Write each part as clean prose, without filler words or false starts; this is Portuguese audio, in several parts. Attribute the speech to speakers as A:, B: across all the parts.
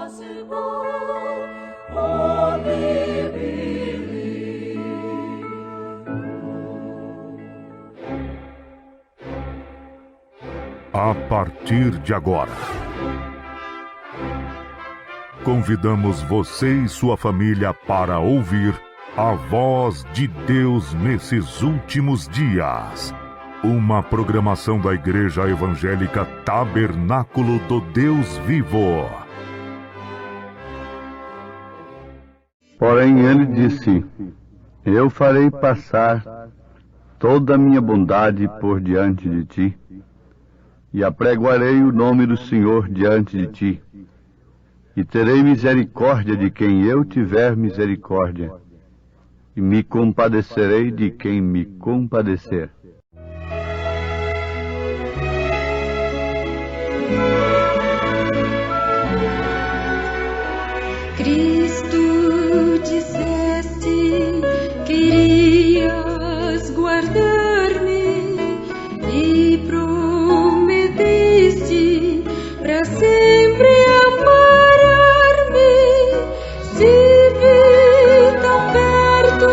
A: A partir de agora, convidamos você e sua família para ouvir a voz de Deus nesses últimos dias. Uma programação da Igreja Evangélica Tabernáculo do Deus Vivo.
B: Porém ele disse: Eu farei passar toda a minha bondade por diante de ti, e apregoarei o nome do Senhor diante de ti, e terei misericórdia de quem eu tiver misericórdia, e me compadecerei de quem me compadecer.
C: Cristo, disseste que irias guardar-me e prometeste para sempre amparar-me. Estive tão perto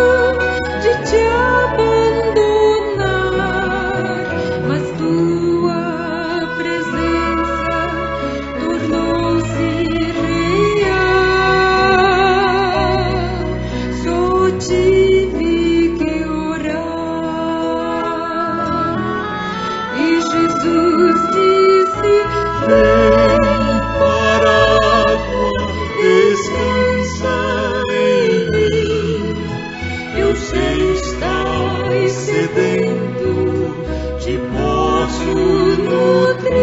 C: de te abandonar, mas tua presença tornou-se real. Só tive que orar. E Jesus disse: vem para a água, descansa em mim. Eu sei estás sedento, te posso nutrir.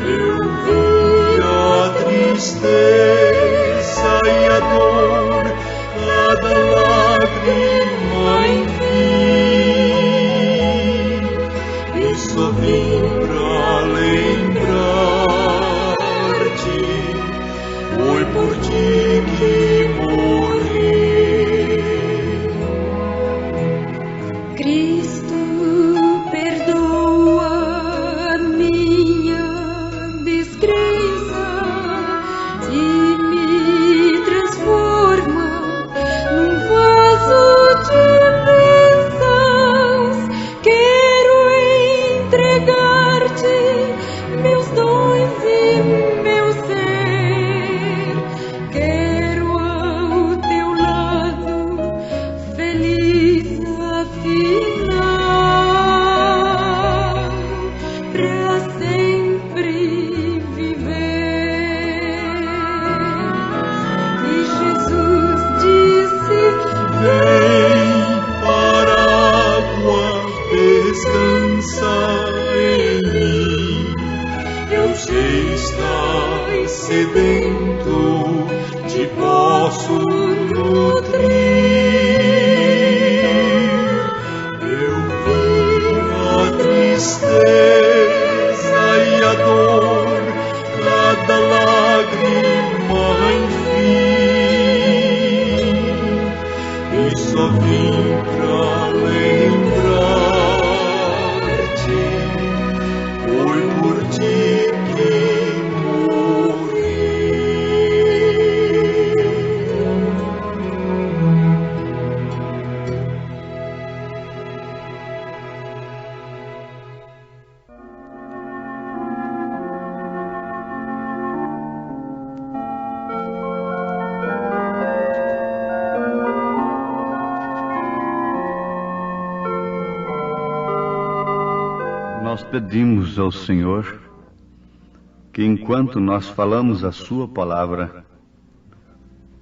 C: Eu vi a tristeza e a dor, cada lágrima enfim, e só vim pra lembrar-te, foi por ti que morri. Cristo, perdoa a minha descrença e me transforma num vaso de bênçãos. Quero entregar-te meus dons e meu ser. Quero ao teu lado, feliz afinal, pra sempre viver. E Jesus disse: vem para a água, descansa em mim. Eu sei estás sedento, te posso nutrir. Eu vi a tristeza e a dor, cada lágrima enfim, e só vim pra lembrar-te, foi por ti que morri.
B: Nós pedimos ao Senhor que, enquanto nós falamos a sua palavra,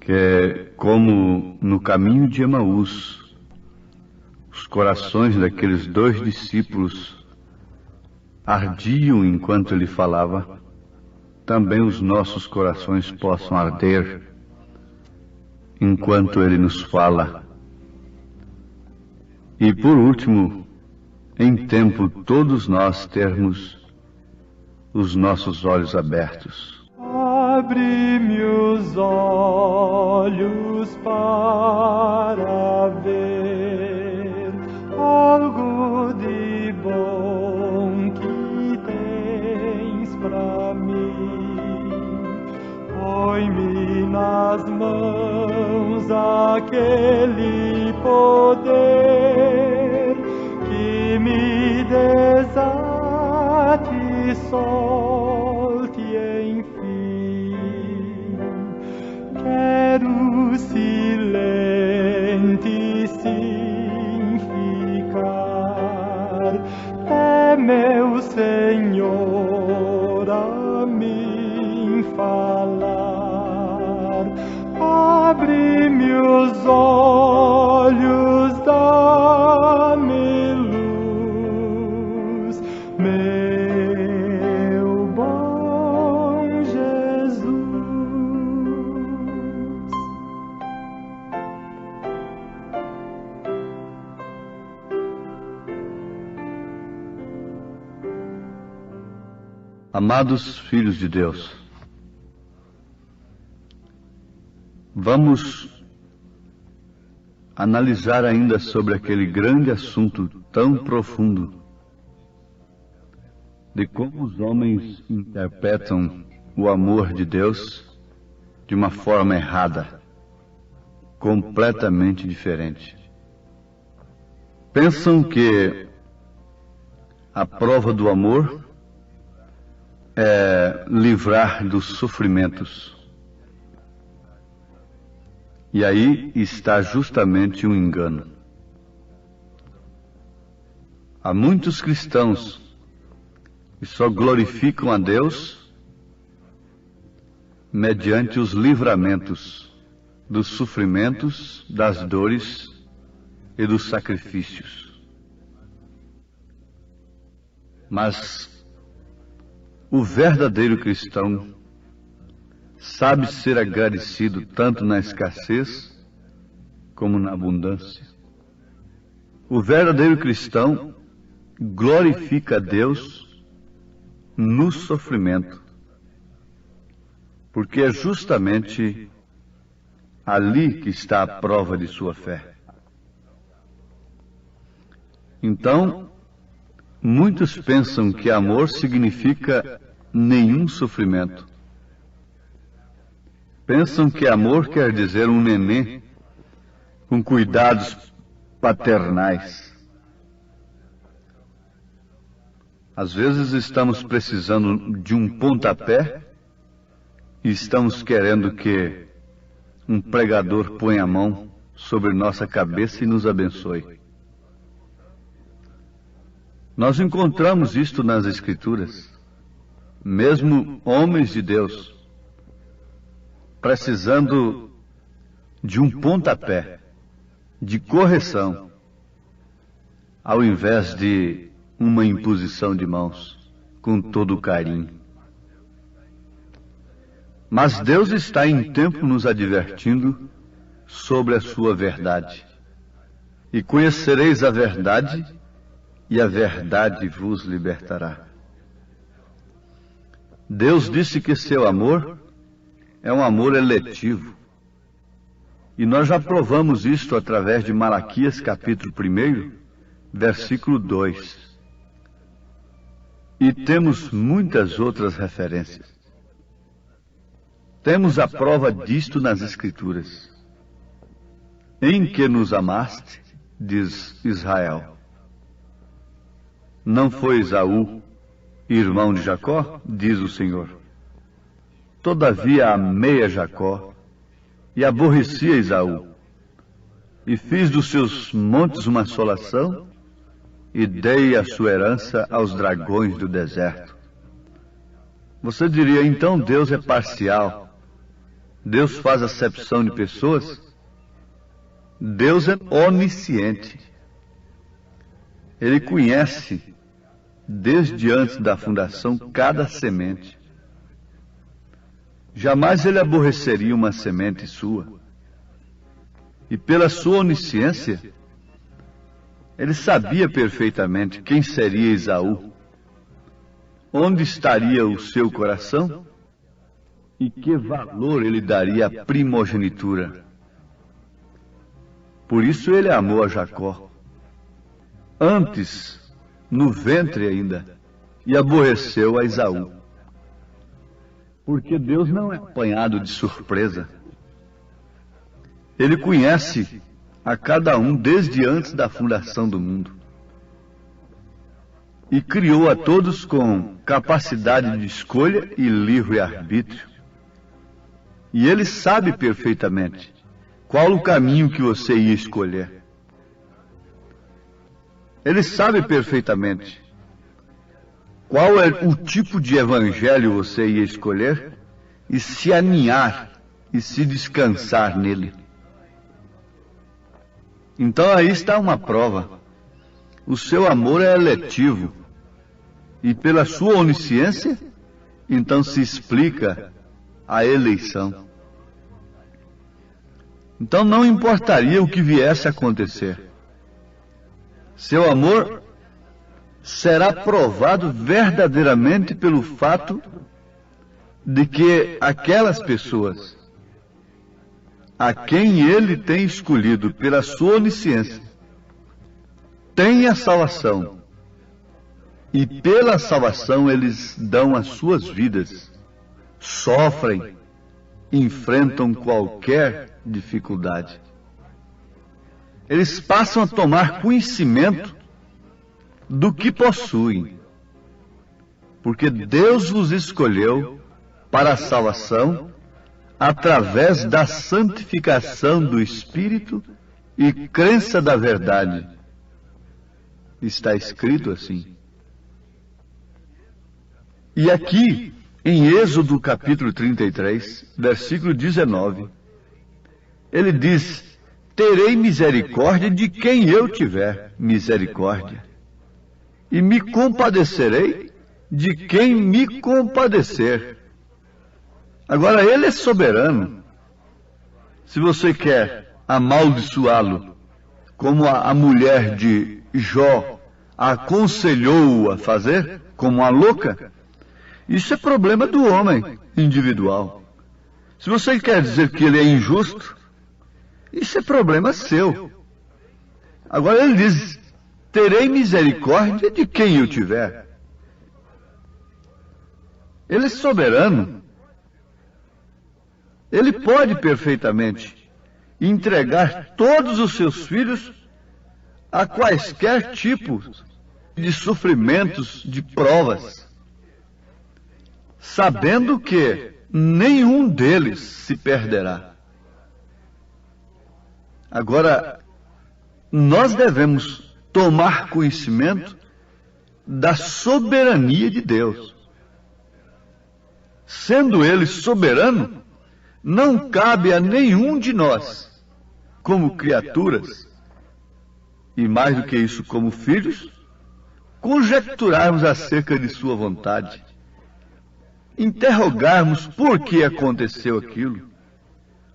B: que é como no caminho de Emaús, os corações daqueles 2 discípulos ardiam enquanto ele falava, também os nossos corações possam arder enquanto ele nos fala. E por último, em tempo todos nós termos os nossos olhos abertos.
D: Abre-me os olhos para ver algo de bom que tens pra mim. aquele poder que me desate e solte enfim. Quero silente sim ficar, é meu Senhor a mim falar. Abre-me os olhos, dá-me luz, meu bom Jesus.
B: Amados filhos de Deus, vamos analisar ainda sobre aquele grande assunto tão profundo de como os homens interpretam o amor de Deus de uma forma errada, completamente diferente. Pensam que a prova do amor é livrar dos sofrimentos. E aí está justamente um engano. Há muitos cristãos que só glorificam a Deus mediante os livramentos dos sofrimentos, das dores e dos sacrifícios. Mas o verdadeiro cristão sabe ser agradecido tanto na escassez como na abundância. O verdadeiro cristão glorifica a Deus no sofrimento, porque é justamente ali que está a prova de sua fé. Então, muitos pensam que amor significa nenhum sofrimento. Pensam que amor quer dizer um neném com cuidados paternais. Às vezes estamos precisando de um pontapé e estamos querendo que um pregador ponha a mão sobre nossa cabeça e nos abençoe. Nós encontramos isto nas Escrituras. Mesmo homens de Deus precisando de um pontapé, de correção, ao invés de uma imposição de mãos, com todo o carinho. Mas Deus está em tempo nos advertindo sobre a sua verdade. E conhecereis a verdade, e a verdade vos libertará. Deus disse que seu amor é um amor eletivo. E nós já provamos isto através de Malaquias capítulo 1, versículo 2. E temos muitas outras referências. Temos a prova disto nas Escrituras. Em que nos amaste, diz Israel. Não foi Esaú, irmão de Jacó, diz o Senhor. Todavia amei a Jacó e aborreci a Esaú, e fiz dos seus montes uma assolação, e dei a sua herança aos dragões do deserto. Você diria, então Deus é parcial? Deus faz acepção de pessoas? Deus é onisciente. Ele conhece, desde antes da fundação, cada semente. Jamais ele aborreceria uma semente sua. E pela sua onisciência, ele sabia perfeitamente quem seria Esaú, onde estaria o seu coração e que valor ele daria à primogenitura. Por isso ele amou a Jacó, antes, no ventre ainda, e aborreceu a Esaú. Porque Deus não é apanhado de surpresa. Ele conhece a cada um desde antes da fundação do mundo. E criou a todos com capacidade de escolha e livre-arbítrio. E Ele sabe perfeitamente qual o caminho que você ia escolher. Ele sabe perfeitamente qual é o tipo de evangelho você ia escolher e se aninhar e se descansar nele. Então aí está uma prova. O seu amor é eletivo. E pela sua onisciência, então se explica a eleição. Então não importaria o que viesse a acontecer. Seu amor será provado verdadeiramente pelo fato de que aquelas pessoas a quem Ele tem escolhido pela sua onisciência têm a salvação. E pela salvação eles dão as suas vidas, sofrem, enfrentam qualquer dificuldade. Eles passam a tomar conhecimento do que possuem, porque Deus vos escolheu para a salvação através da santificação do Espírito e crença da verdade. Está escrito assim. E aqui, em Êxodo capítulo 33, versículo 19, ele diz: terei misericórdia de quem eu tiver misericórdia, e me compadecerei de quem me compadecer. Agora, Ele é soberano. Se você quer amaldiçoá-lo, como a mulher de Jó aconselhou-o a fazer, como uma louca, isso é problema do homem individual. Se você quer dizer que ele é injusto, isso é problema seu. Agora ele diz: terei misericórdia de quem eu tiver. Ele é soberano. Ele pode perfeitamente entregar todos os seus filhos a quaisquer tipos de sofrimentos, de provas, sabendo que nenhum deles se perderá. Agora, nós devemos tomar conhecimento da soberania de Deus. Sendo Ele soberano, não cabe a nenhum de nós, como criaturas, e mais do que isso, como filhos, conjecturarmos acerca de sua vontade, interrogarmos por que aconteceu aquilo,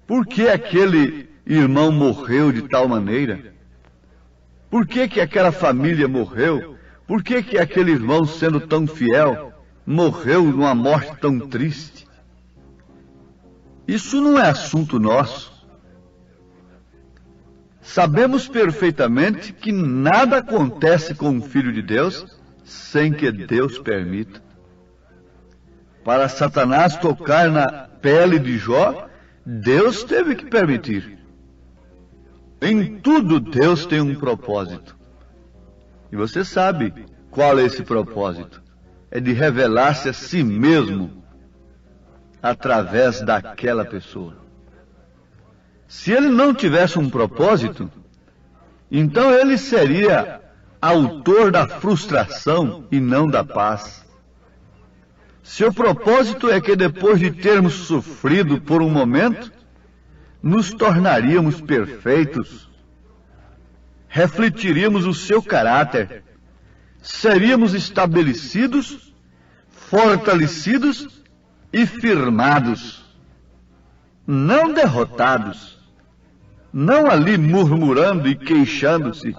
B: por que aquele irmão morreu de tal maneira, por que aquela família morreu, por que aquele irmão, sendo tão fiel, morreu numa morte tão triste. Isso não é assunto nosso. Sabemos perfeitamente que nada acontece com o Filho de Deus sem que Deus permita. Para Satanás tocar na pele de Jó, Deus teve que permitir. Em tudo Deus tem um propósito. E você sabe qual é esse propósito. É de revelar-se a si mesmo através daquela pessoa. Se ele não tivesse um propósito, então ele seria autor da frustração e não da paz. Seu propósito é que depois de termos sofrido por um momento, nos tornaríamos perfeitos, refletiríamos o seu caráter, seríamos estabelecidos, fortalecidos e firmados, não derrotados, não ali murmurando e queixando-se.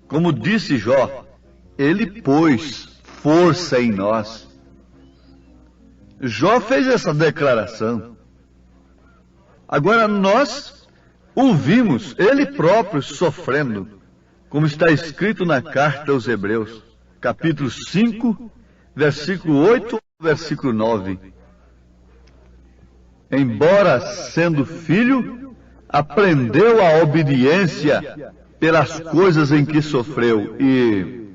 B: Como disse Jó, ele pôs força em nós. Jó fez essa declaração. Agora nós ouvimos ele próprio sofrendo, como está escrito na carta aos Hebreus, capítulo 5, versículo 8, versículo 9. embora sendo filho, aprendeu a obediência pelas coisas em que sofreu e,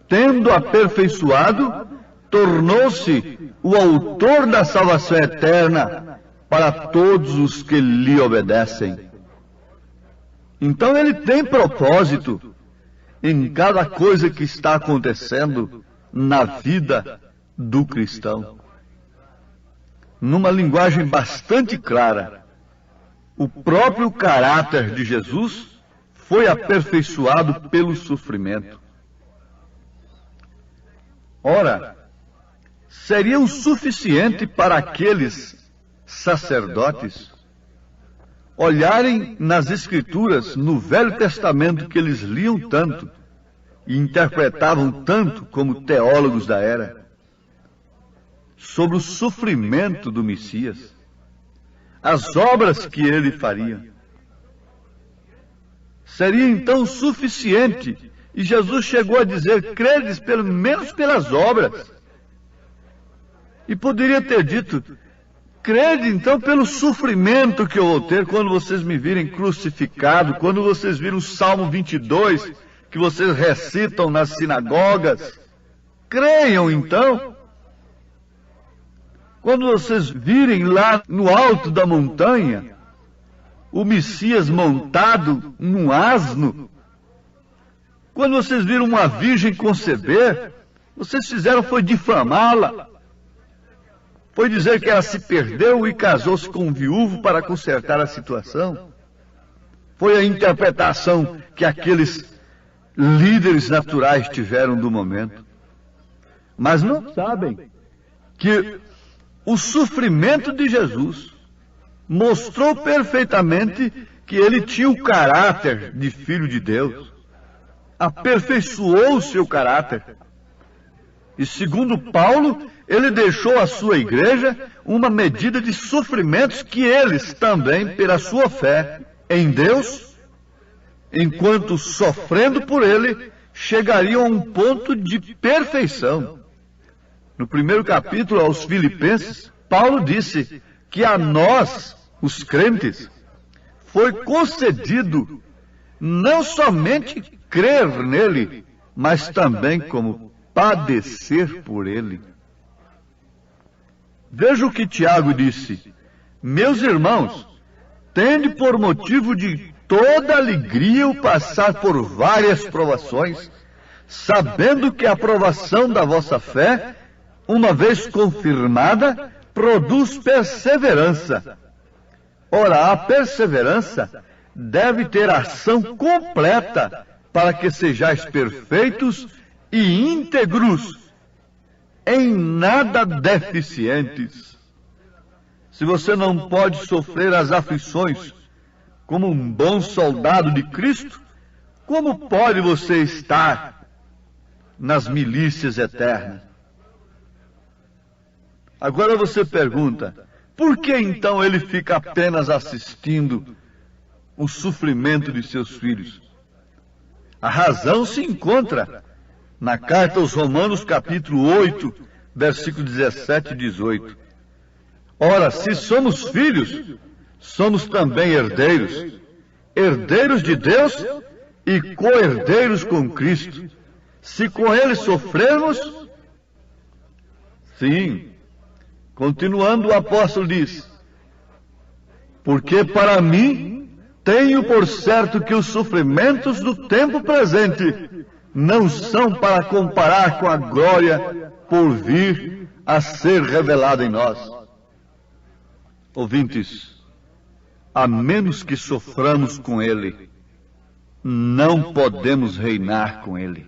B: tendo aperfeiçoado, tornou-se o autor da salvação eterna para todos os que lhe obedecem. Então ele tem propósito em cada coisa que está acontecendo na vida do cristão. Numa linguagem bastante clara, o próprio caráter de Jesus foi aperfeiçoado pelo sofrimento. Ora, seria o suficiente para aqueles sacerdotes olharem nas Escrituras, no Velho Testamento, que eles liam tanto e interpretavam tanto como teólogos da era, sobre o sofrimento do Messias, as obras que ele faria. Seria então suficiente, e Jesus chegou a dizer: credes pelo menos pelas obras. E poderia ter dito: crede então pelo sofrimento que eu vou ter quando vocês me virem crucificado, quando vocês viram o Salmo 22, que vocês recitam nas sinagogas. Creiam então. Quando vocês virem lá no alto da montanha o Messias montado num asno, quando vocês viram uma virgem conceber, vocês fizeram foi difamá-la. Foi dizer que ela se perdeu e casou-se com um viúvo para consertar a situação. Foi a interpretação que aqueles líderes naturais tiveram do momento. Mas não sabem que o sofrimento de Jesus mostrou perfeitamente que ele tinha o caráter de filho de Deus. Aperfeiçoou o seu caráter. E segundo Paulo, ele deixou à sua igreja uma medida de sofrimentos que eles também, pela sua fé em Deus, enquanto sofrendo por ele, chegariam a um ponto de perfeição. No primeiro capítulo aos Filipenses, Paulo disse que a nós, os crentes, foi concedido não somente crer nele, mas também como padecer por ele. Veja o que Tiago disse: meus irmãos, tende por motivo de toda alegria o passar por várias provações, sabendo que a provação da vossa fé, uma vez confirmada, produz perseverança. Ora, a perseverança deve ter ação completa para que sejais perfeitos e íntegros, em nada deficientes. Se você não pode sofrer as aflições como um bom soldado de Cristo, como pode você estar nas milícias eternas? Agora você pergunta: por que então ele fica apenas assistindo o sofrimento de seus filhos? A razão se encontra na carta aos Romanos, capítulo 8, versículo 17 e 18. Ora, se somos filhos, somos também herdeiros, herdeiros de Deus e co-herdeiros com Cristo. Se com ele sofrermos, sim. Continuando, o apóstolo diz: porque para mim tenho por certo que os sofrimentos do tempo presente não são para comparar com a glória por vir a ser revelada em nós. Ouvintes, a menos que soframos com ele, não podemos reinar com ele.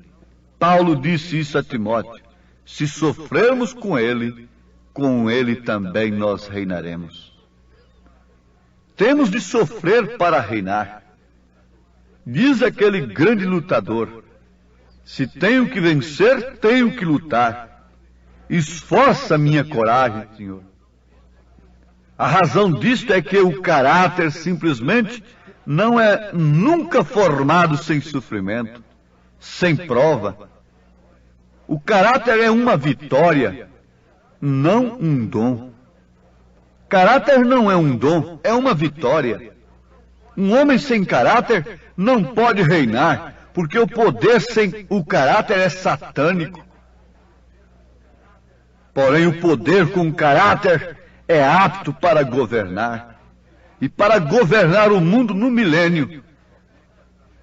B: Paulo disse isso a Timóteo: se sofrermos com ele também nós reinaremos. Temos de sofrer para reinar. Diz aquele grande lutador: se tenho que vencer, tenho que lutar. Esforça minha coragem, Senhor. A razão disto é que o caráter simplesmente não é nunca formado sem sofrimento, sem prova. O caráter é uma vitória, não um dom. Caráter não é um dom, é uma vitória. Um homem sem caráter não pode reinar, porque o poder sem o caráter é satânico. Porém, o poder com caráter é apto para governar. E para governar o mundo no milênio,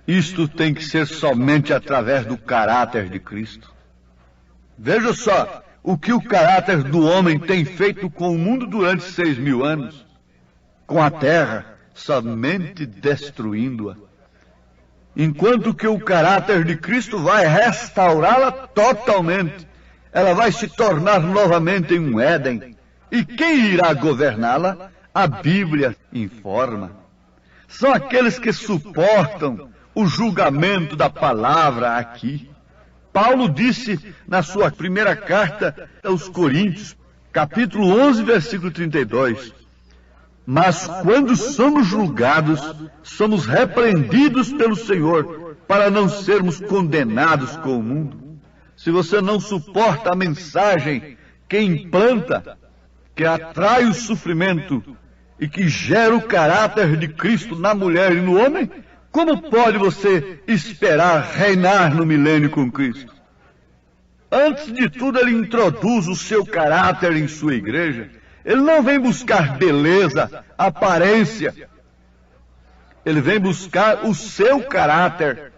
B: isto tem que ser somente através do caráter de Cristo. Veja só o que o caráter do homem tem feito com o mundo durante 6.000 anos, com a terra, somente destruindo-a. Enquanto que o caráter de Cristo vai restaurá-la totalmente. Ela vai se tornar novamente um Éden. E quem irá governá-la? A Bíblia informa. São aqueles que suportam o julgamento da palavra aqui. Paulo disse na sua primeira carta aos Coríntios, capítulo 11, versículo 32, mas quando somos julgados, somos repreendidos pelo Senhor, para não sermos condenados com o mundo. Se você não suporta a mensagem que implanta, que atrai o sofrimento e que gera o caráter de Cristo na mulher e no homem, como pode você esperar reinar no milênio com Cristo? Antes de tudo, ele introduz o seu caráter em sua igreja. Ele não vem buscar beleza, aparência. Ele vem buscar o seu caráter.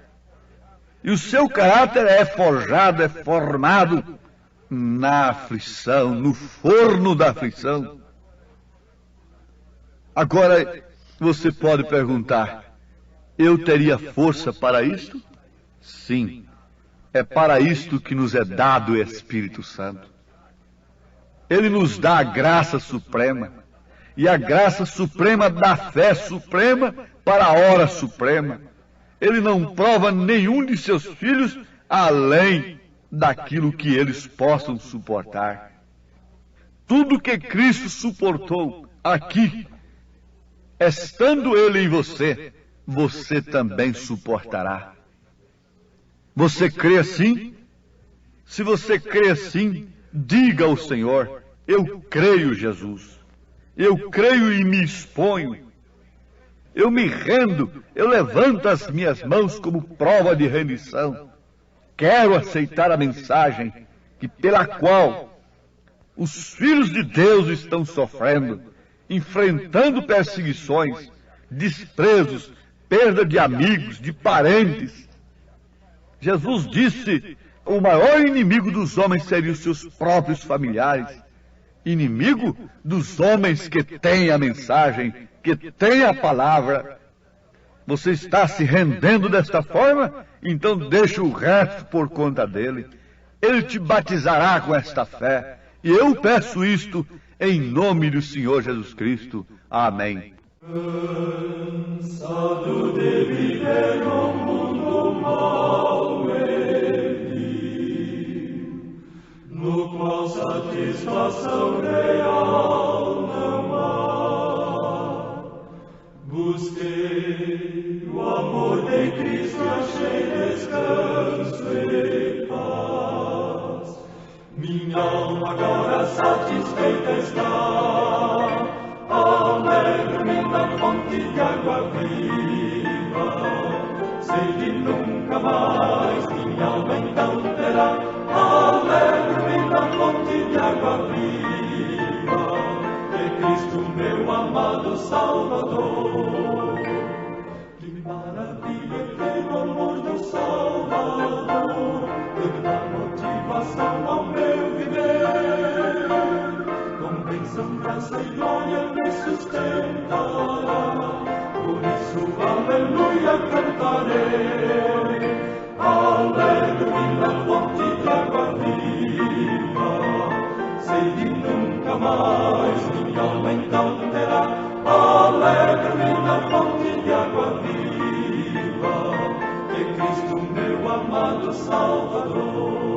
B: E o seu caráter é forjado, é formado na aflição, no forno da aflição. Agora, você pode perguntar, eu teria força para isto? Sim, é para isto que nos é dado o Espírito Santo. Ele nos dá a graça suprema, e a graça suprema dá fé suprema para a hora suprema. Ele não prova nenhum de seus filhos além daquilo que eles possam suportar. Tudo que Cristo suportou aqui, estando Ele em você, você também suportará. Você crê assim? Se você crê assim, diga ao Senhor, eu creio, Jesus. Eu creio e me exponho. Eu me rendo, eu levanto as minhas mãos como prova de rendição. Quero aceitar a mensagem pela qual os filhos de Deus estão sofrendo, enfrentando perseguições, desprezos, perda de amigos, de parentes. Jesus disse, o maior inimigo dos homens seriam os seus próprios familiares. Inimigo dos homens que têm a mensagem, que têm a palavra. Você está se rendendo desta forma? Então deixa o resto por conta dele. Ele te batizará com esta fé. E eu peço isto em nome do Senhor Jesus Cristo. Amém.
C: Cansado de viver no mundo mau e vil, no qual satisfação real não há, busquei o amor de Cristo e achei descanso e paz. Minha alma agora satisfeita está, alegre-me na fonte de água viva. Sei que nunca mais minha alma então terá, alegre-me na fonte de água viva, de Cristo meu amado Salvador. Que maravilha tem o amor do Salvador, que dá motivação ao meu viver. Com bênção, graça e glória me sustentará, por isso aleluia cantarei. Alegre-me na fonte de água viva, sei que nunca mais minha alma então terá. Alegre-me na fonte de água viva, de Cristo meu amado Salvador.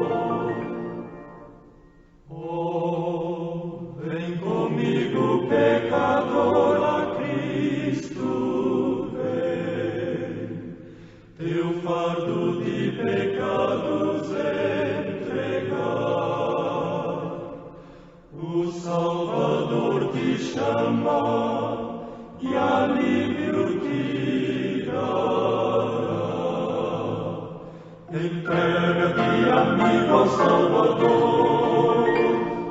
C: Oh, vem comigo, pecador, a Cristo vem, teu fardo de pecados entregar. O Salvador te chama comigo ao Salvador.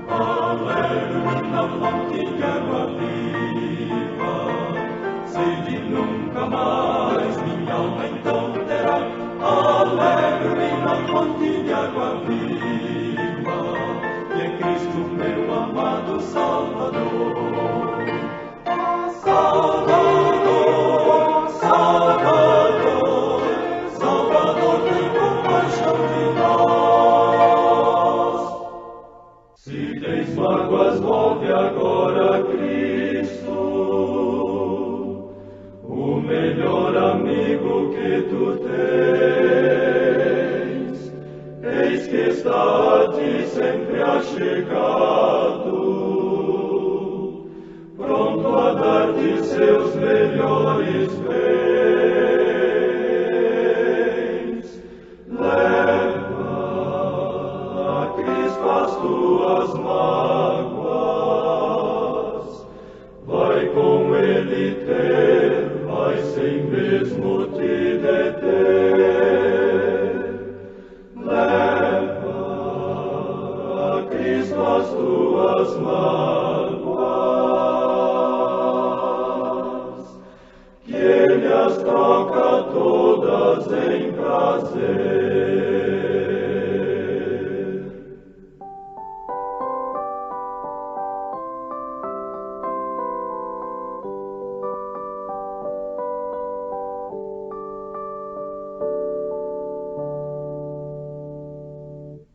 C: Alegro-me na fonte de água viva, sede nunca mais minha alma então terá. Alegro-me na fonte de água viva, que é Cristo meu amado Salvador. Salvador, Salvador, Salvador, tem compaixão de nós. Se tens mágoas, volve agora a Cristo, o melhor amigo que tu tens. Eis que está a ti sempre achegado, pronto a dar-te seus melhores bens. Leva a Cristo as tuas mágoas, vai com Ele ter, vai sem mesmo te deter. Leva a Cristo as tuas mágoas, que Ele as troca todas em prazer.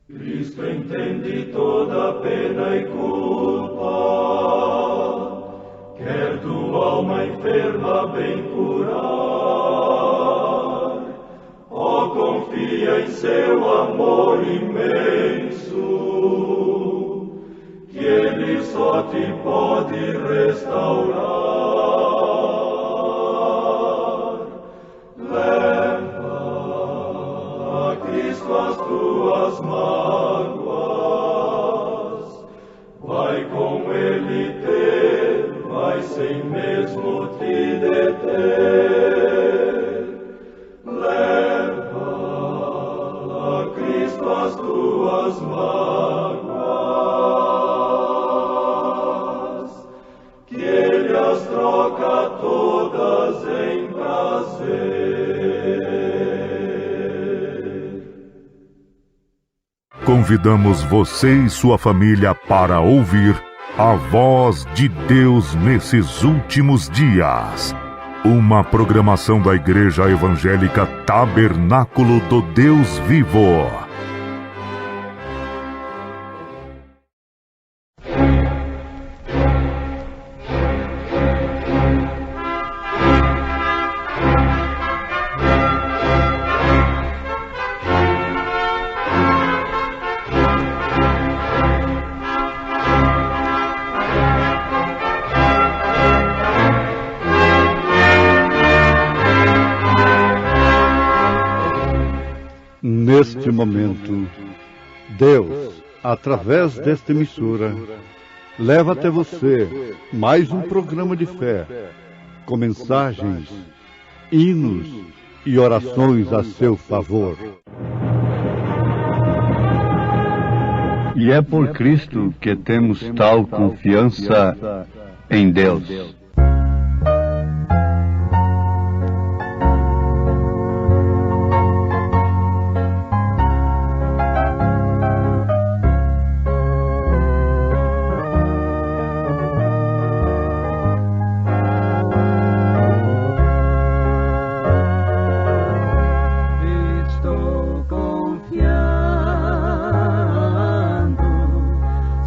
C: Cristo entende toda pena e culpa, quer tua alma enferma bem curar. Oh, confia em seu amor imenso, que Ele só te pode restaurar. Leva a Cristo as tuas mágoas, vai com Ele ter, vai sem mesmo te deter. Leva a Cristo as tuas mágoas, que Ele as troca todas em prazer.
A: Convidamos você e sua família para ouvir a voz de Deus nesses últimos dias. Uma programação da Igreja Evangélica Tabernáculo do Deus Vivo.
B: Neste momento, Deus, através desta emissora, leva até você mais um programa de fé, com mensagens, hinos e orações a seu favor. E é por Cristo que temos tal confiança em Deus.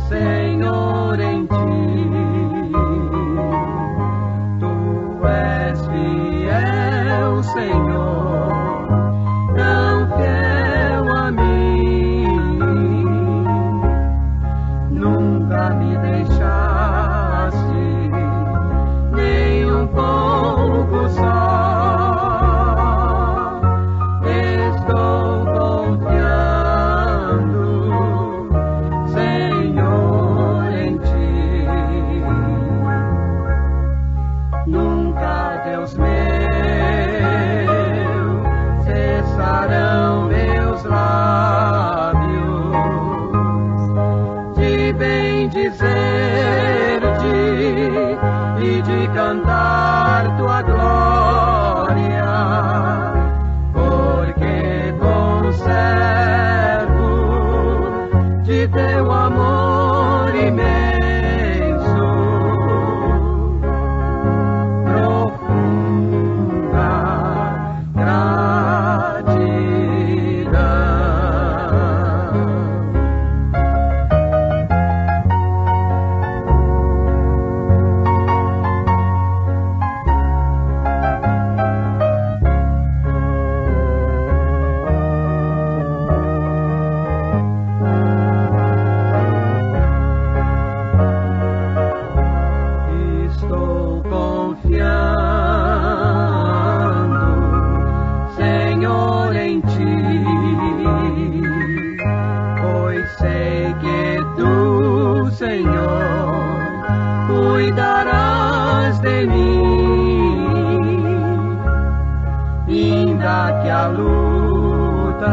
D: Senhor, em ti
E: ainda que a luta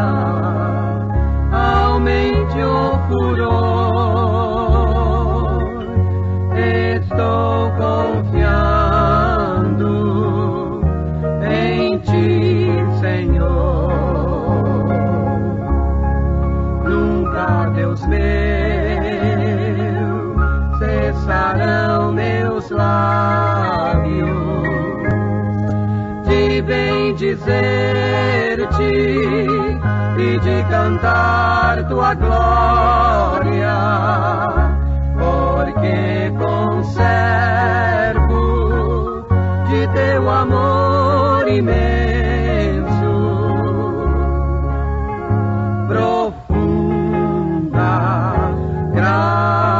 E: aumente o furor, estou confiando em Ti, Senhor. Nunca, Deus meu, cessarão meus lábios de bem dizer-te e de cantar Tua glória, porque conservo de Teu amor imenso profunda gratidão.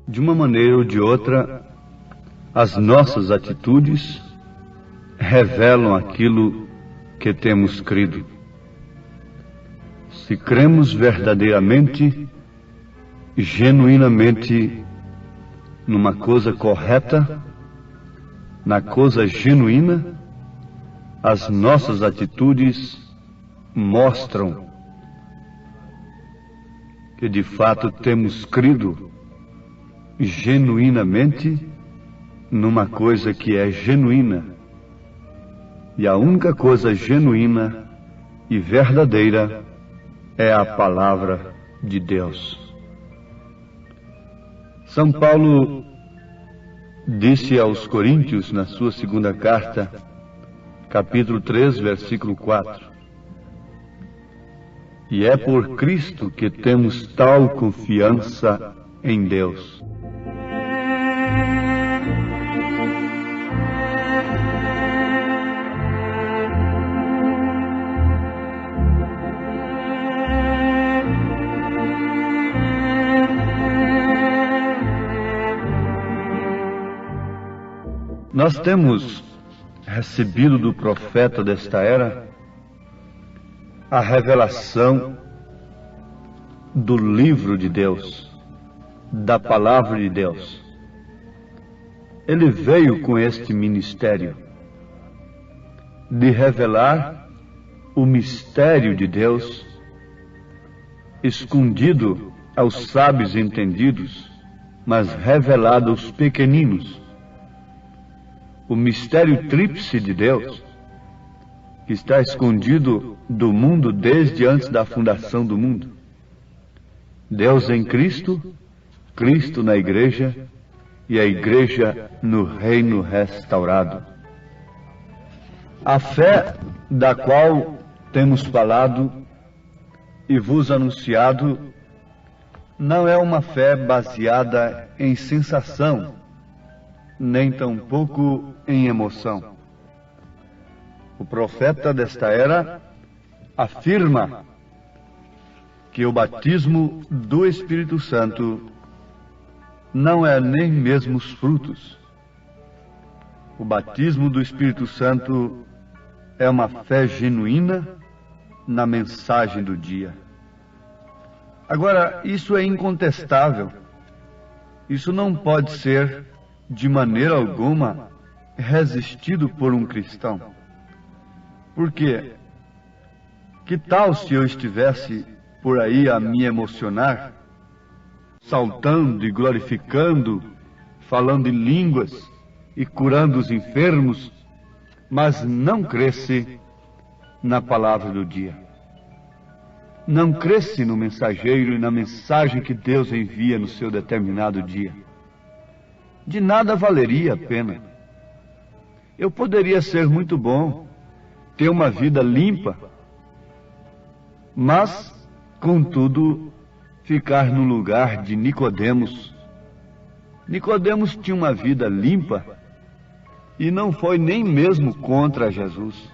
B: De uma maneira ou de outra, as nossas atitudes revelam aquilo que temos crido. Se cremos verdadeiramente, genuinamente, numa coisa correta, na coisa genuína, as nossas atitudes mostram que de fato temos crido genuinamente numa coisa que é genuína. E a única coisa genuína e verdadeira é a palavra de Deus. São Paulo disse aos Coríntios, na sua segunda carta, capítulo 3, versículo 4: e é por Cristo que temos tal confiança em Deus. Nós temos recebido do profeta desta era a revelação do livro de Deus, da palavra de Deus. Ele veio com este ministério de revelar o mistério de Deus escondido aos sábios entendidos, mas revelado aos pequeninos. O mistério tríplice de Deus, que está escondido do mundo desde antes da fundação do mundo. Deus em Cristo, Cristo na igreja e a igreja no reino restaurado. A fé da qual temos falado e vos anunciado não é uma fé baseada em sensação, nem tampouco em emoção. O profeta desta era afirma que o batismo do Espírito Santo não é nem mesmo os frutos. O batismo do Espírito Santo é uma fé genuína na mensagem do dia. Agora, isso é incontestável. Isso não pode ser de maneira alguma resistido por um cristão. Por quê? Que tal se eu estivesse por aí a me emocionar, saltando e glorificando, falando em línguas e curando os enfermos, mas não cresce na palavra do dia? Não cresce no mensageiro e na mensagem que Deus envia no seu determinado dia? De nada valeria a pena. Eu poderia ser muito bom, ter uma vida limpa, mas, contudo, ficar no lugar de Nicodemos. Nicodemos tinha uma vida limpa e não foi nem mesmo contra Jesus.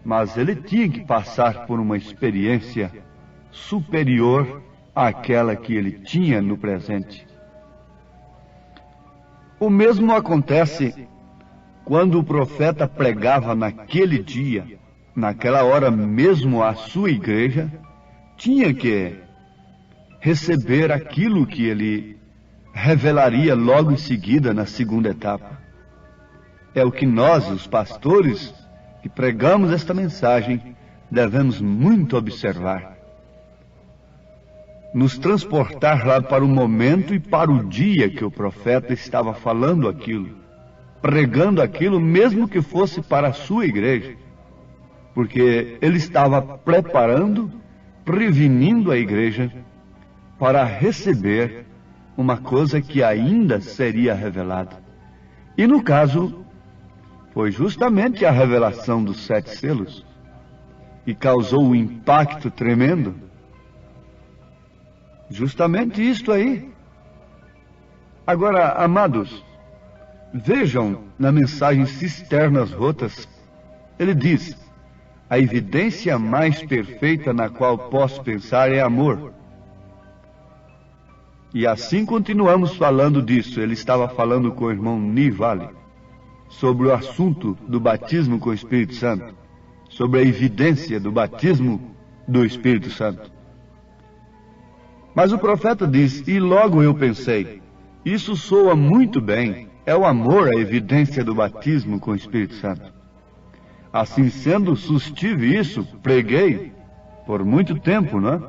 B: mas ele tinha que passar por uma experiência superior àquela que ele tinha no presente. O mesmo acontece quando o profeta pregava naquele dia, naquela hora mesmo a sua igreja, tinha que receber aquilo que ele revelaria logo em seguida na segunda etapa. É o que nós, os pastores, que pregamos esta mensagem, devemos muito observar. Nos transportar lá para o momento e para o dia que o profeta estava falando aquilo, pregando aquilo, mesmo que fosse para a sua igreja, porque ele estava preparando, prevenindo a igreja para receber uma coisa que ainda seria revelada. E no caso, foi justamente a revelação dos 7 selos que causou um impacto tremendo. Justamente isto aí. Agora, amados, vejam na mensagem Cisternas Rotas, ele diz: a evidência mais perfeita na qual posso pensar é amor. E assim continuamos falando disso. Ele estava falando com o irmão Nivale sobre o assunto do batismo com o Espírito Santo, sobre a evidência do batismo do Espírito Santo. Mas o profeta diz, e logo eu pensei, isso soa muito bem, é o amor a evidência do batismo com o Espírito Santo. Assim sendo, sustive isso, preguei por muito tempo, não é?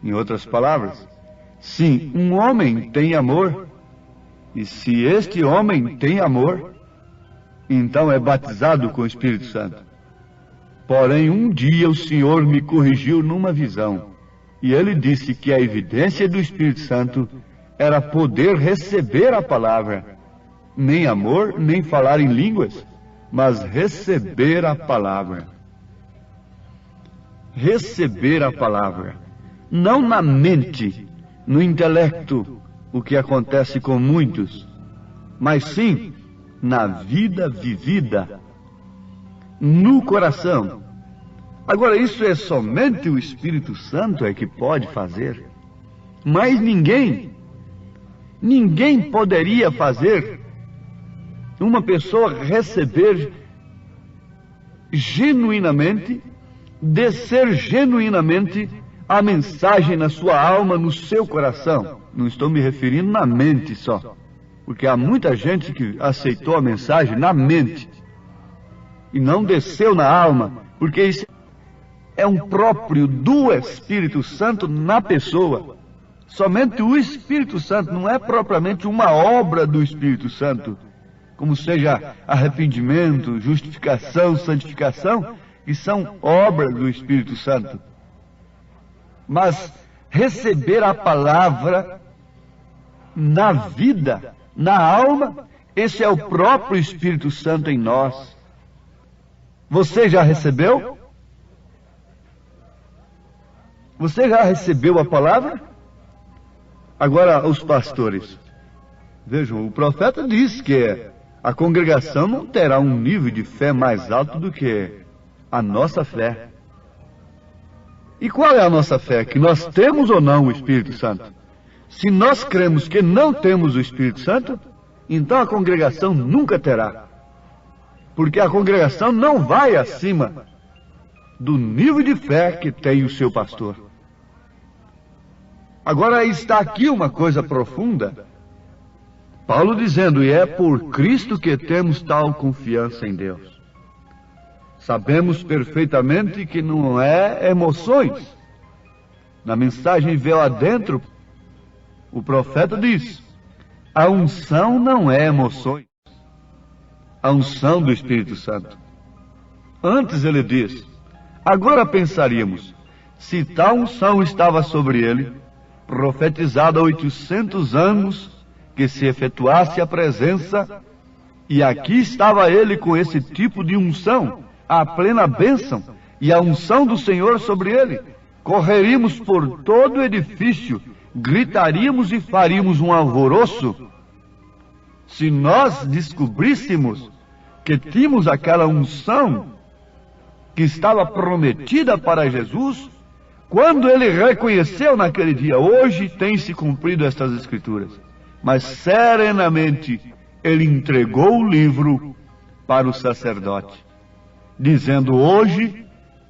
B: Em outras palavras, sim, um homem tem amor, e se este homem tem amor, então é batizado com o Espírito Santo. Porém, um dia o Senhor me corrigiu numa visão, e ele disse que a evidência do Espírito Santo era poder receber a palavra, nem amor, nem falar em línguas, mas receber a palavra. Receber a palavra, não na mente, no intelecto, o que acontece com muitos, mas sim na vida vivida, no coração. Agora, isso é somente o Espírito Santo é que pode fazer, mas ninguém poderia fazer uma pessoa receber genuinamente, descer genuinamente a mensagem na sua alma, no seu coração. Não estou me referindo na mente só, porque há muita gente que aceitou a mensagem na mente e não desceu na alma, porque isso é um próprio do Espírito Santo na pessoa. Somente o Espírito Santo, não é propriamente uma obra do Espírito Santo, como seja arrependimento, justificação, santificação, que são obras do Espírito Santo. Mas receber a palavra na vida, na alma, esse é o próprio Espírito Santo em nós. Você já recebeu? Você já recebeu a palavra? Agora, os pastores. Vejam, o profeta diz que a congregação não terá um nível de fé mais alto do que a nossa fé. E qual é a nossa fé? Que nós temos ou não o Espírito Santo? Se nós cremos que não temos o Espírito Santo, então a congregação nunca terá. Porque a congregação não vai acima do nível de fé que tem o seu pastor. Agora está aqui uma coisa profunda. Paulo dizendo, e é por Cristo que temos tal confiança em Deus. Sabemos perfeitamente que não é emoções. Na mensagem Véu Adentro, o profeta diz, a unção não é emoções. A unção do Espírito Santo. Antes ele diz, agora pensaríamos, se tal unção estava sobre ele, profetizada há 800 anos, que se efetuasse a presença, e aqui estava ele com esse tipo de unção, a plena bênção, e a unção do Senhor sobre ele, correríamos por todo o edifício, gritaríamos e faríamos um alvoroço. Se nós descobríssemos que tínhamos aquela unção que estava prometida para Jesus, quando ele reconheceu naquele dia: hoje tem se cumprido estas Escrituras. Mas serenamente ele entregou o livro para o sacerdote, dizendo: hoje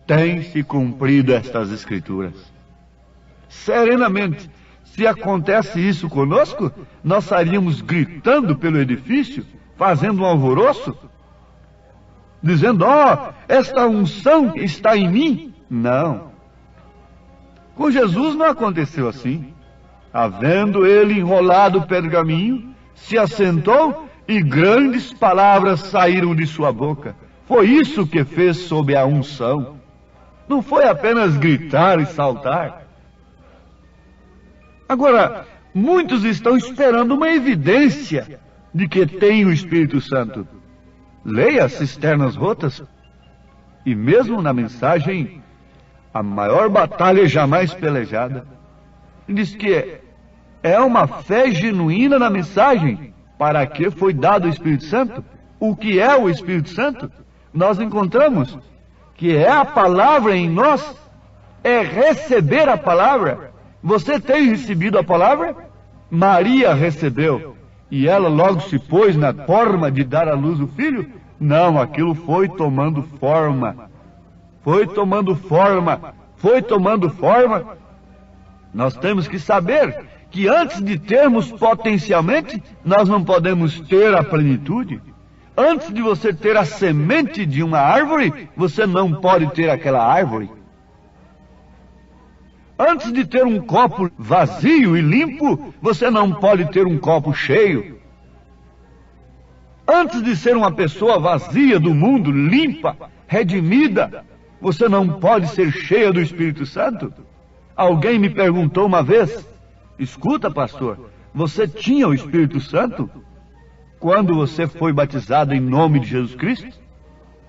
B: tem se cumprido estas Escrituras. Serenamente. Se acontece isso conosco, nós estaríamos gritando pelo edifício, fazendo um alvoroço, dizendo: esta unção está em mim. Não. Com Jesus não aconteceu assim. Havendo ele enrolado o pergaminho, se assentou e grandes palavras saíram de sua boca. Foi isso que fez sob a unção. Não foi apenas gritar e saltar. Agora, muitos estão esperando uma evidência de que tem o Espírito Santo. Leia Cisternas Rotas. E mesmo na mensagem, a maior batalha jamais pelejada, diz que é uma fé genuína na mensagem. Para que foi dado o Espírito Santo? O que é o Espírito Santo? Nós encontramos que é a palavra em nós, é receber a palavra. Você tem recebido a palavra? Maria recebeu, e ela logo se pôs na forma de dar à luz o filho? Não, aquilo foi tomando forma. Foi tomando forma. Foi tomando forma. Nós temos que saber que antes de termos potencialmente, nós não podemos ter a plenitude. Antes de você ter a semente de uma árvore, você não pode ter aquela árvore. Antes de ter um copo vazio e limpo, você não pode ter um copo cheio. Antes de ser uma pessoa vazia do mundo, limpa, redimida, você não pode ser cheia do Espírito Santo. Alguém me perguntou uma vez: escuta, pastor, você tinha o Espírito Santo quando você foi batizado em nome de Jesus Cristo?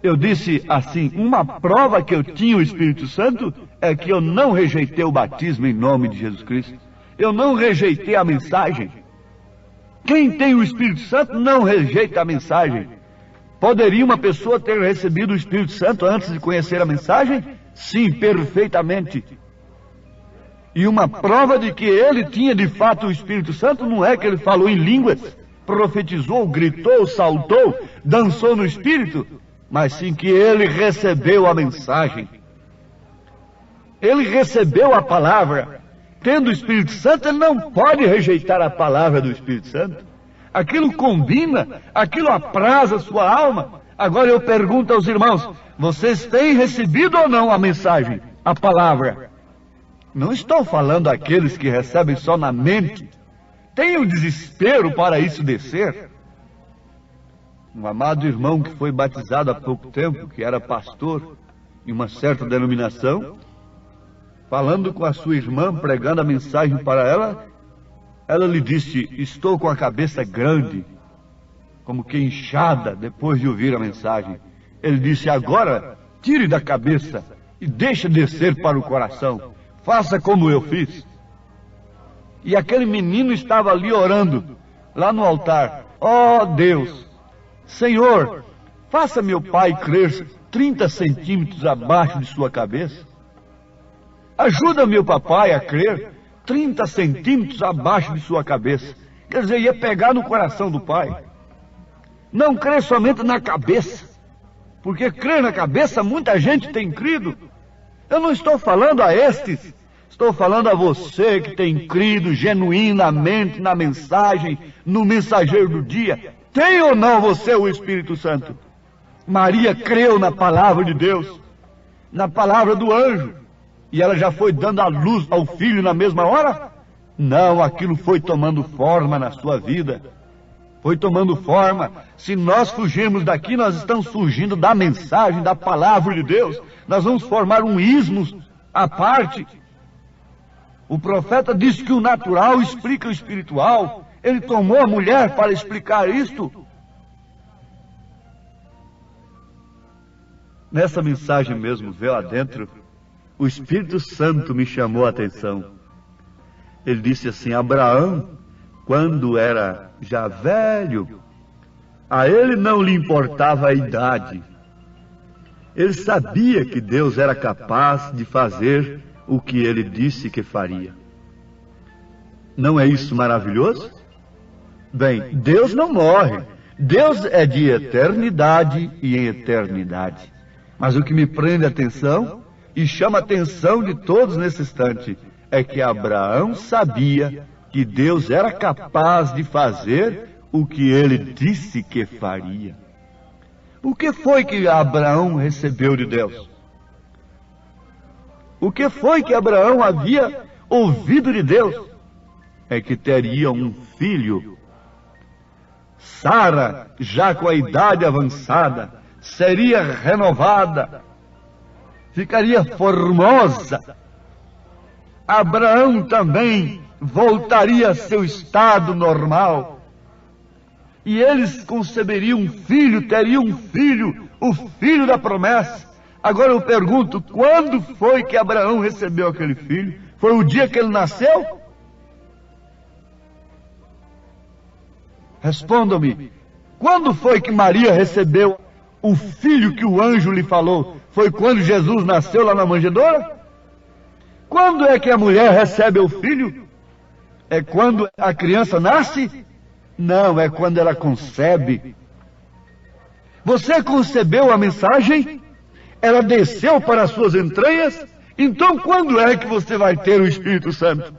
B: Eu disse assim: uma prova que eu tinha o Espírito Santo é que eu não rejeitei o batismo em nome de Jesus Cristo. Eu não rejeitei a mensagem. Quem tem o Espírito Santo não rejeita a mensagem. Poderia uma pessoa ter recebido o Espírito Santo antes de conhecer a mensagem? Sim, perfeitamente. E uma prova de que ele tinha de fato o Espírito Santo não é que ele falou em línguas, profetizou, gritou, saltou, dançou no Espírito, mas sim que ele recebeu a mensagem. Ele recebeu a palavra. Tendo o Espírito Santo, ele não pode rejeitar a palavra do Espírito Santo. Aquilo combina, aquilo apraz a sua alma. Agora eu pergunto aos irmãos: vocês têm recebido ou não a mensagem, a palavra? Não estou falando àqueles que recebem só na mente. Tem um desespero para isso descer. Um amado irmão que foi batizado há pouco tempo, que era pastor em uma certa denominação, falando com a sua irmã, pregando a mensagem para ela, ela lhe disse: estou com a cabeça grande, como que inchada depois de ouvir a mensagem. Ele disse: agora tire da cabeça e deixe descer para o coração. Faça como eu fiz. E aquele menino estava ali orando, lá no altar: ó Deus, Senhor, faça meu pai crescer 30 centímetros abaixo de sua cabeça. Ajuda meu papai a crer 30 centímetros abaixo de sua cabeça. Quer dizer, ia pegar no coração do pai. Não crer somente na cabeça, porque crer na cabeça muita gente tem crido. Eu não estou falando a estes, estou falando a você que tem crido genuinamente na mensagem, no mensageiro do dia. Tem ou não você o Espírito Santo? Maria creu na palavra de Deus, na palavra do anjo, e ela já foi dando a luz ao filho na mesma hora? Não, aquilo foi tomando forma na sua vida. Foi tomando forma. Se nós fugirmos daqui, nós estamos fugindo da mensagem, da palavra de Deus. Nós vamos formar um ismo à parte. O profeta diz que o natural explica o espiritual. Ele tomou a mulher para explicar isto. Nessa mensagem mesmo, véu adentro, o Espírito Santo me chamou a atenção. Ele disse assim: Abraão, quando era já velho, a ele não lhe importava a idade. ele sabia que Deus era capaz de fazer o que ele disse que faria. Não é isso maravilhoso? Bem, Deus não morre. Deus é de eternidade e em eternidade. Mas o que me prende a atenção e chama a atenção de todos nesse instante é que Abraão sabia que Deus era capaz de fazer o que ele disse que faria. O que foi que Abraão recebeu de Deus? O que foi que Abraão havia ouvido de Deus? É que teria um filho. Sara, já com a idade avançada, seria renovada, ficaria formosa. Abraão também voltaria a seu estado normal. E eles conceberiam um filho, teriam um filho, o filho da promessa. Agora eu pergunto, quando foi que Abraão recebeu aquele filho? Foi o dia que ele nasceu? Respondam-me, quando foi que Maria recebeu o filho que o anjo lhe falou? Foi quando Jesus nasceu lá na manjedoura? Quando é que a mulher recebe o filho? É quando a criança nasce? Não, é quando ela concebe. Você concebeu a mensagem? Ela desceu para as suas entranhas? Então quando é que você vai ter o Espírito Santo?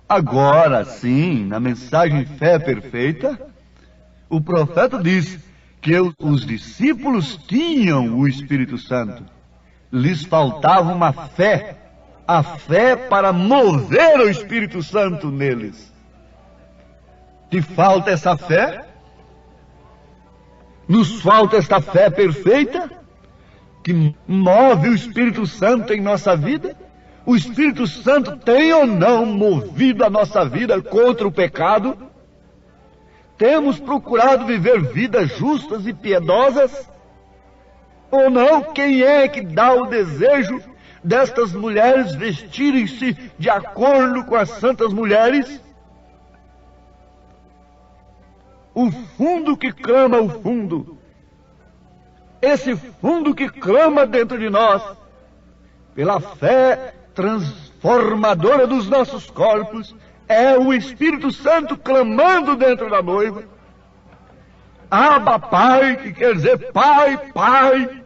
B: Agora sim, na mensagem Fé Perfeita, o profeta diz que os discípulos tinham o Espírito Santo. Lhes faltava uma fé, a fé para mover o Espírito Santo neles. Te falta essa fé? Nos falta esta fé perfeita que move o Espírito Santo em nossa vida? O Espírito Santo tem ou não movido a nossa vida contra o pecado? Temos procurado viver vidas justas e piedosas? Ou não? Quem é que dá o desejo destas mulheres vestirem-se de acordo com as santas mulheres? O fundo que clama o fundo, esse fundo que clama dentro de nós, pela fé transformadora dos nossos corpos, é o Espírito Santo clamando dentro da noiva. Abba, Pai, que quer dizer Pai, Pai.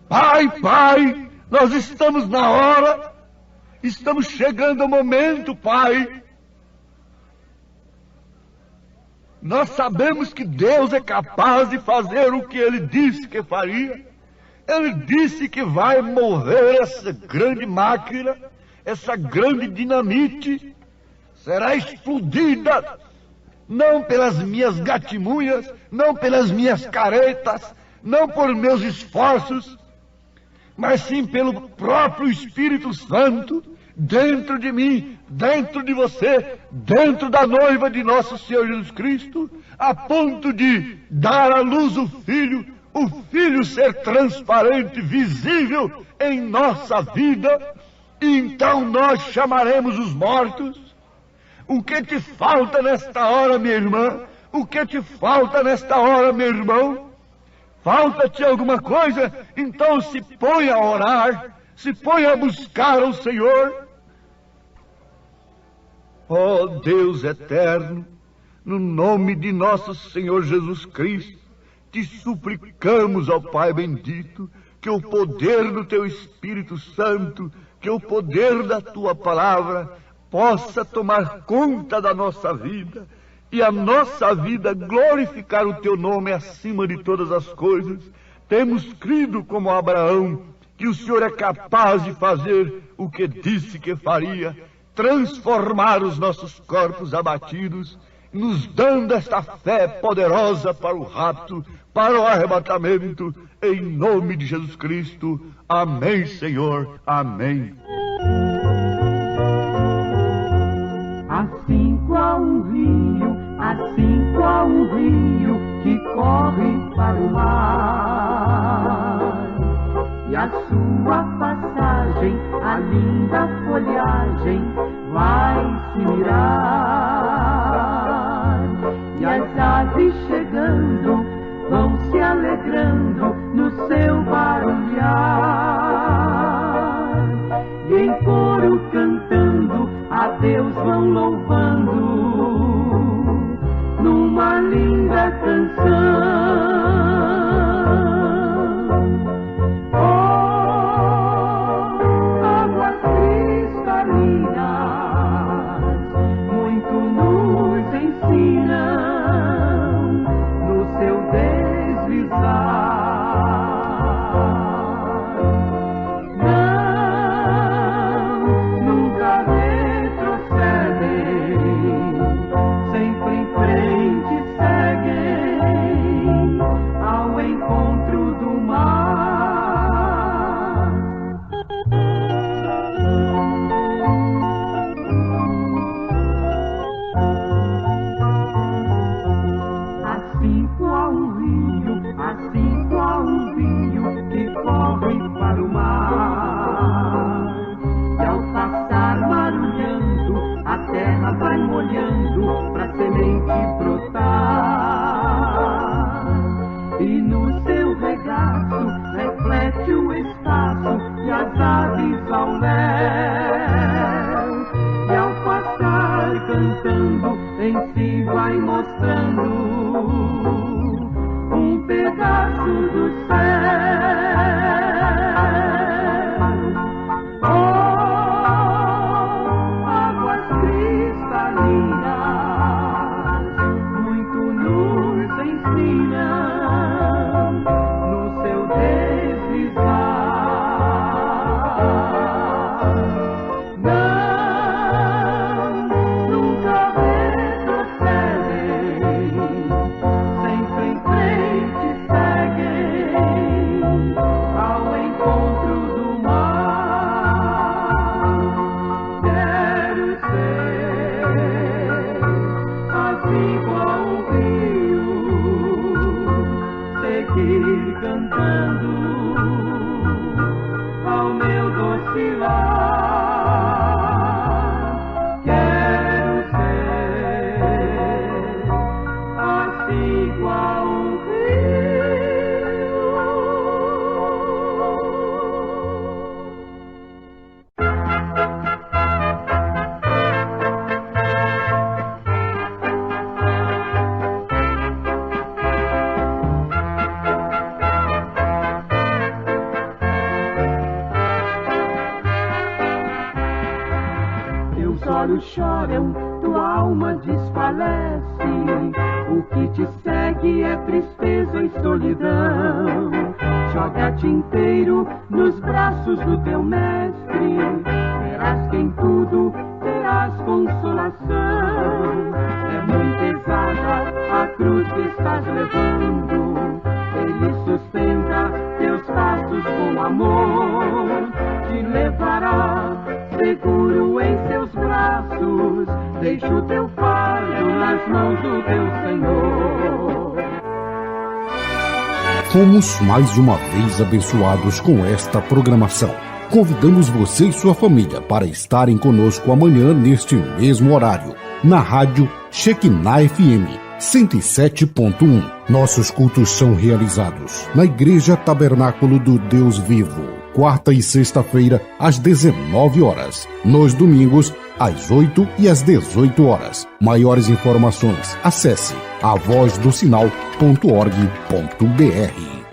B: Pai, Pai, nós estamos na hora, estamos chegando ao momento, Pai. Nós sabemos que Deus é capaz de fazer o que Ele disse que faria. Ele disse que vai mover essa grande máquina, essa grande dinamite, será explodida, não pelas minhas gatimunhas, não pelas minhas caretas, não por meus esforços, mas sim pelo próprio Espírito Santo, dentro de mim, dentro de você, dentro da noiva de nosso Senhor Jesus Cristo, a ponto de dar à luz o Filho ser transparente, visível em nossa vida, e então nós chamaremos os mortos. O que te falta nesta hora, minha irmã? O que te falta nesta hora, meu irmão? Falta-te alguma coisa? Então se põe a orar, se põe a buscar o Senhor. Ó Deus eterno, no nome de nosso Senhor Jesus Cristo, te suplicamos, ó Pai bendito, que o poder do teu Espírito Santo, que o poder da tua palavra possa tomar conta da nossa vida, e a nossa vida glorificar o teu nome acima de todas as coisas. Temos crido como Abraão, que o Senhor é capaz de fazer o que disse que faria, transformar os nossos corpos abatidos, nos dando esta fé poderosa para o rapto, para o arrebatamento, em nome de Jesus Cristo. Amém, Senhor. Amém.
E: Assim qual um rio que corre para o mar, e a sua passagem, a linda folhagem vai se mirar, e as aves chegando olhando no seu barulhar, e em coro cantando a Deus vão louvando numa linda canção. Choram, tua alma desfalece, o que te segue é tristeza e solidão. Joga-te inteiro nos braços do teu mestre, verás que em tudo terás consolação. É muito pesada a cruz que estás levando, ele sustenta teus passos com amor, te levará seguro em seus braços, deixa o teu fardo nas mãos do teu Senhor.
F: Fomos mais uma vez abençoados com esta programação. Convidamos você e sua família para estarem conosco amanhã neste mesmo horário, na rádio Shekinah FM 107.1. Nossos cultos são realizados na Igreja Tabernáculo do Deus Vivo, quarta e sexta-feira, às 19 horas. Nos domingos, às 8 e às 18 horas. Maiores informações, acesse avozdosinal.org.br.